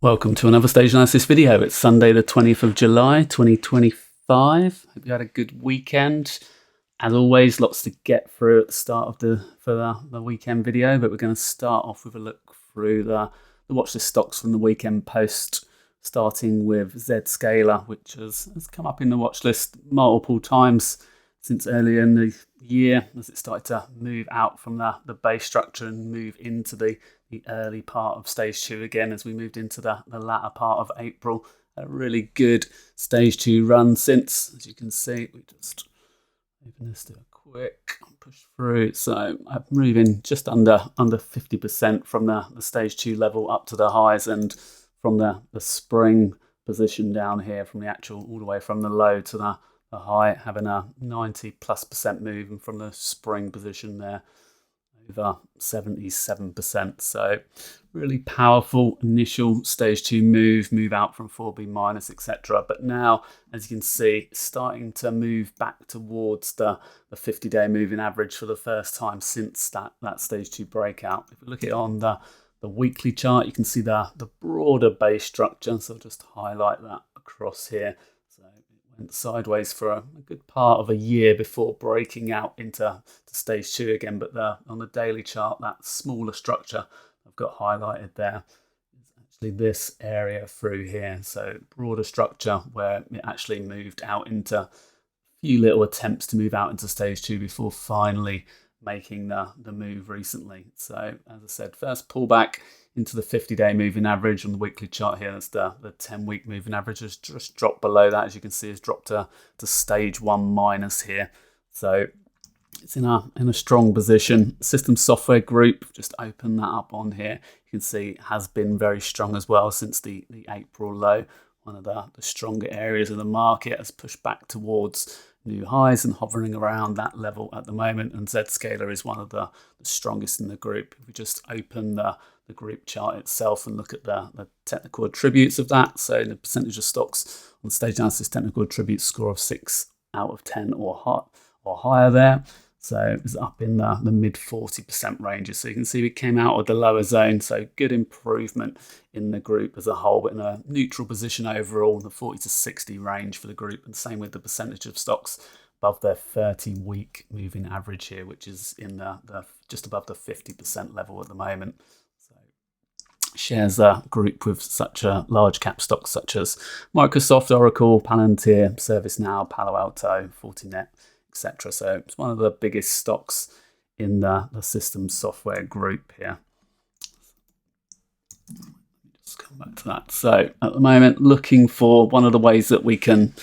Welcome to another stage analysis video. It's Sunday the 20th of July 2025. Hope you had a good weekend. As always, lots to get through at the start of the weekend video, but we're going to start off with a look through the watchlist stocks from the weekend post, starting with Zscaler, which has come up in the watchlist multiple times since earlier in the year as it started to move out from the base structure and move into the early part of stage 2 again as we moved into the latter part of April. A really good stage 2 run since, as you can see. We just open this to a quick push through. So I'm moving just under 50% from the stage 2 level up to the highs, and from the spring position down here, from the actual all the way from the low to the high, having a 90+% move, and from the spring position there over 77%. So really powerful initial stage 2 move out from 4B minus, etc. But now, as you can see, starting to move back towards the 50-day moving average for the first time since that stage 2 breakout. If we look at it on the weekly chart, you can see the broader base structure. So I'll just highlight that across here. So it went sideways for a good part of a year before breaking out into stage 2 again. But on the daily chart, that smaller structure I've got highlighted there is actually this area through here. So broader structure where it actually moved out into a few little attempts to move out into stage 2 before finally making the move recently. So as I said, first pullback into the 50-day moving average on the weekly chart here. That's the 10-week moving average has just dropped below that, as you can see, has dropped to stage 1 minus here. So it's in a strong position. System software group, just open that up on here. You can see it has been very strong as well since the April low. One of the stronger areas of the market has pushed back towards new highs and hovering around that level at the moment. And Zscaler is one of the strongest in the group. If we just open the group chart itself and look at the technical attributes of that, so the percentage of stocks on the stage analysis technical attributes score of 6 out of 10 or higher there. So it's up in the mid 40% ranges. So you can see we came out of the lower zone. So good improvement in the group as a whole, but in a neutral position overall, the 40 to 60 range for the group. And same with the percentage of stocks above their 30-week moving average here, which is in the just above the 50% level at the moment. So shares a group with such a large cap stocks such as Microsoft, Oracle, Palantir, ServiceNow, Palo Alto, Fortinet, etc. So it's one of the biggest stocks in the system software group here. Just come back to that. So at the moment, looking for one of the ways that we can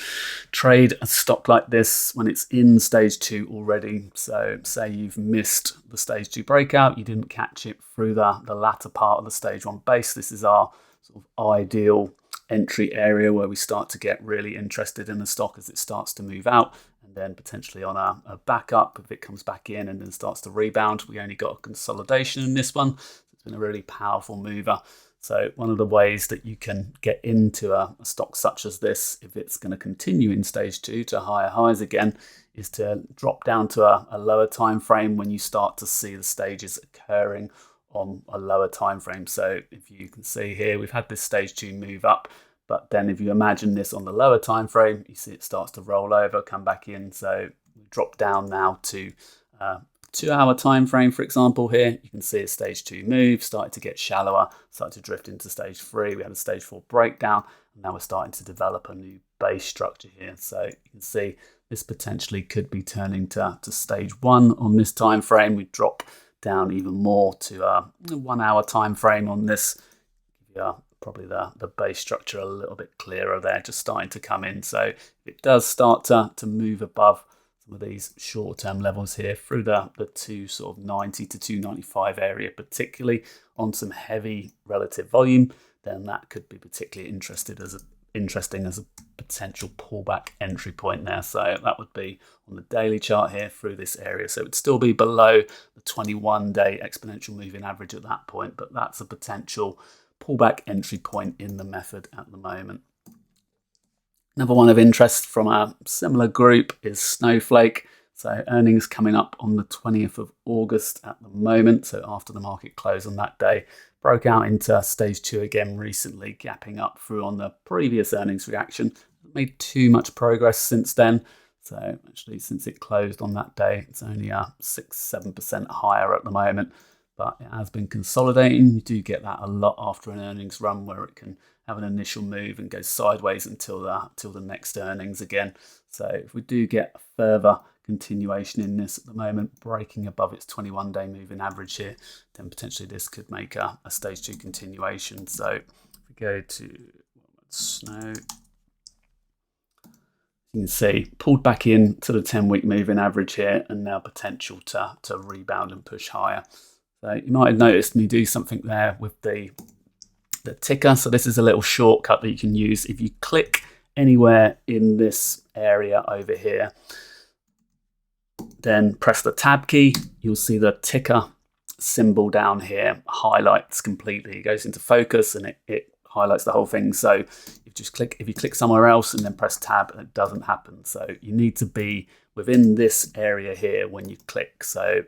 trade a stock like this when it's in stage 2 already. So say you've missed the stage 2 breakout, you didn't catch it through the latter part of the stage 1 base. This is our sort of ideal entry area where we start to get really interested in the stock as it starts to move out, and then potentially on a backup if it comes back in and then starts to rebound. We only got a consolidation in this one. It's been a really powerful mover. So one of the ways that you can get into a stock such as this, if it's going to continue in stage 2 to higher highs again, is to drop down to a lower time frame when you start to see the stages occurring on a lower time frame. So if you can see here, we've had this stage 2 move up, but then if you imagine this on the lower time frame, you see it starts to roll over, come back in. So we drop down now to 2-hour time frame, for example. Here you can see a stage 2 move started to get shallower, started to drift into stage 3. We had a stage 4 breakdown, and now we're starting to develop a new base structure here. So you can see this potentially could be turning to stage 1 on this time frame. We drop down even more to a 1-hour time frame on this. Probably the base structure a little bit clearer there, just starting to come in. So if it does start to move above some of these short-term levels here through the 290 to 295 area, particularly on some heavy relative volume, then that could be particularly interesting as a potential pullback entry point there. So that would be on the daily chart here through this area. So it would still be below the 21-day exponential moving average at that point, but that's a potential pullback entry point in the method at the moment. Another one of interest from a similar group is Snowflake. So earnings coming up on the 20th of August at the moment. So after the market close on that day, broke out into stage 2 again recently, gapping up through on the previous earnings reaction. Hasn't made too much progress since then. So actually, since it closed on that day, it's only 6-7% higher at the moment. But it has been consolidating. You do get that a lot after an earnings run, where it can have an initial move and go sideways until the next earnings again. So if we do get a further continuation in this at the moment, breaking above its 21-day moving average here, then potentially this could make a stage 2 continuation. So if we go to Snow, you can see pulled back in to the 10-week moving average here, and now potential to rebound and push higher. So you might have noticed me do something there with the ticker. So this is a little shortcut that you can use. If you click anywhere in this area over here, then press the tab key, you'll see the ticker symbol down here highlights completely. It goes into focus and it highlights the whole thing. So if you click somewhere else and then press tab, it doesn't happen. So you need to be within this area here when you click. So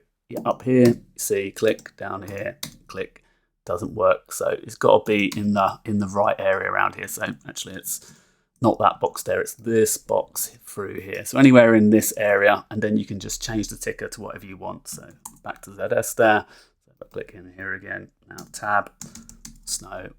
up here, you see, click, down here, click, doesn't work. So it's got to be in the right area around here. So actually it's not that box there, it's this box through here. So anywhere in this area, and then you can just change the ticker to whatever you want. So back to ZS there. So if I click in here again, now tab, Snow,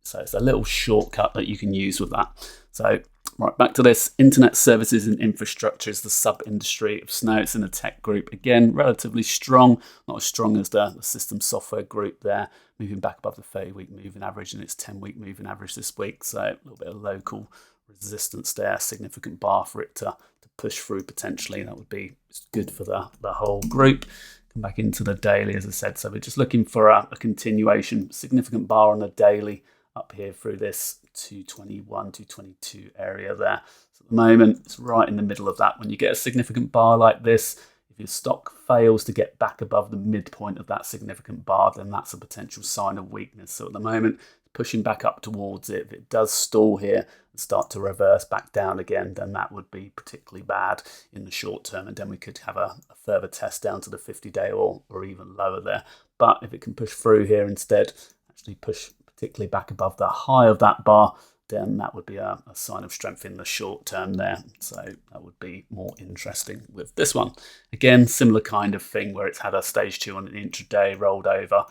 so it's a little shortcut that you can use with that. So right, back to this. Internet services and infrastructure is the sub-industry of Snow. It's in the tech group. Again, relatively strong, not as strong as the system software group there, moving back above the 30-week moving average and its 10-week moving average this week. So a little bit of local resistance there, significant bar for it to push through potentially. That would be good for the whole group. Come back into the daily, as I said. So we're just looking for a continuation, significant bar on the daily up here through this 221, 222 area there. So at the moment, it's right in the middle of that. When you get a significant bar like this, if your stock fails to get back above the midpoint of that significant bar, then that's a potential sign of weakness. So at the moment, pushing back up towards it. If it does stall here and start to reverse back down again, then that would be particularly bad in the short term. And then we could have a further test down to the 50-day or even lower there. But if it can push through here instead, actually push particularly back above the high of that bar, then that would be a sign of strength in the short term there. So that would be more interesting with this one. Again, similar kind of thing where it's had a stage 2 on an intraday, rolled over,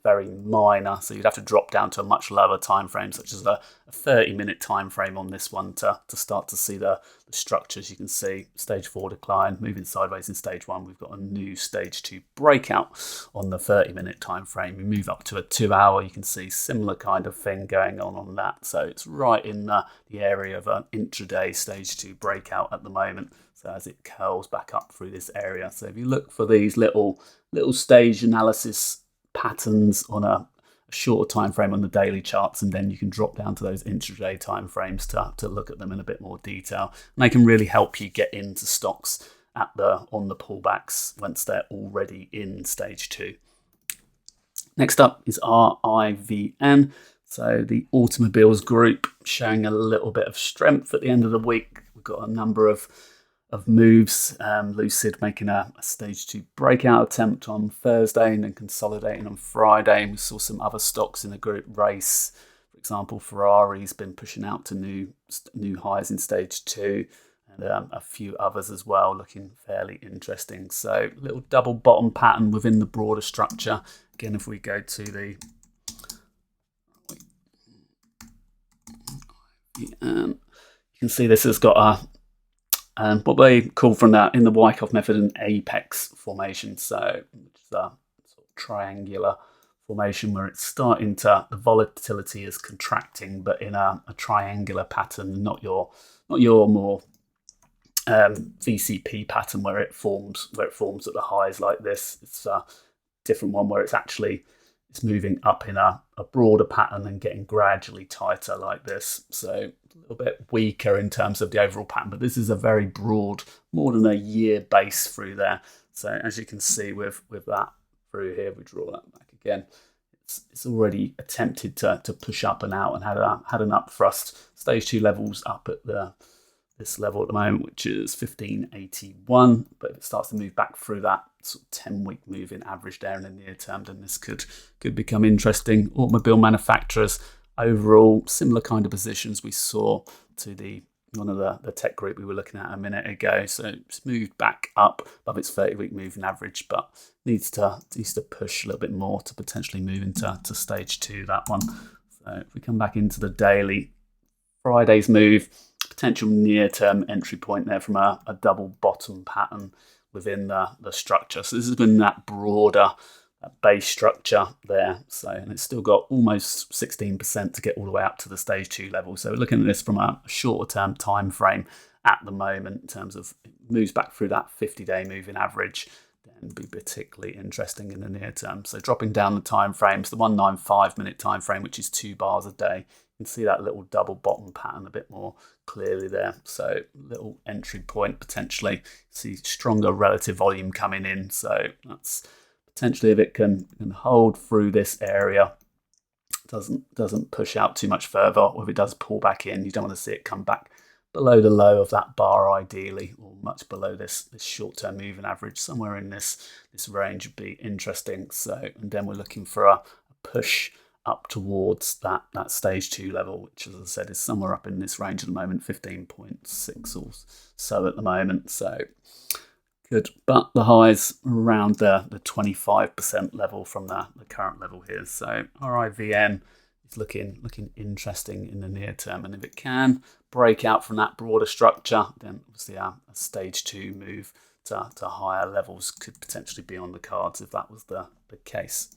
very minor. So you'd have to drop down to a much lower time frame, such as a 30-minute time frame on this one to start to see the structures. You can see stage 4 decline, moving sideways in stage 1. We've got a new stage 2 breakout on the 30-minute time frame. We move up to a 2-hour. You can see similar kind of thing going on that. So it's right in the area of an intraday stage 2 breakout at the moment. So as it curls back up through this area. So if you look for these little stage analysis patterns on a shorter time frame on the daily charts, and then you can drop down to those intraday time frames to look at them in a bit more detail, and they can really help you get into stocks on the pullbacks once they're already in stage 2. Next up is RIVN, so the automobiles group, showing a little bit of strength at the end of the week. We've got a number of moves. Lucid making a stage 2 breakout attempt on Thursday and then consolidating on Friday. And we saw some other stocks in the group race. For example, Ferrari's been pushing out to new highs in stage 2, and a few others as well, looking fairly interesting. So a little double bottom pattern within the broader structure. Again, if we go to the you can see this has got what they call from that in the Wyckoff method an apex formation. So it's a sort of triangular formation where it's starting to, the volatility is contracting, but in a triangular pattern, not your more VCP pattern where it forms at the highs like this. It's a different one where it's moving up in a broader pattern and getting gradually tighter like this. So a little bit weaker in terms of the overall pattern, but this is a very broad, more than a year base through there. So as you can see with that through here, we draw that back again. It's already attempted to push up and out and had an up thrust. Stage 2 levels up at the this level at the moment, which is 1581. But if it starts to move back through that sort of 10-week moving average there in the near term, then this could become interesting. Automobile manufacturers overall, similar kind of positions we saw to one of the tech group we were looking at a minute ago. So it's moved back up above its 30-week moving average, but needs to push a little bit more to potentially move into stage 2, that one. So if we come back into the daily, Friday's move, potential near-term entry point there from a double bottom pattern within the structure. So this has been that broader base structure there. So, and it's still got almost 16% to get all the way up to the stage 2 level. So we're looking at this from a shorter term time frame at the moment in terms of it moves back through that 50-day moving average. Then be particularly interesting in the near term. So dropping down the time frames, the 195-minute time frame, which is 2 bars a day, you can see that little double bottom pattern a bit more clearly there. So little entry point potentially. See stronger relative volume coming in. So that's potentially, if it can hold through this area, doesn't push out too much further, or if it does pull back in, you don't want to see it come back below the low of that bar ideally, or much below this short-term moving average. Somewhere in this range would be interesting. So, and then we're looking for a push up towards that stage 2 level, which, as I said, is somewhere up in this range at the moment, 15.6 or so at the moment. So good, but the highs around the 25% level from the current level here. So RIVN is looking interesting in the near term, and if it can break out from that broader structure, then obviously a stage 2 move to higher levels could potentially be on the cards if that was the case.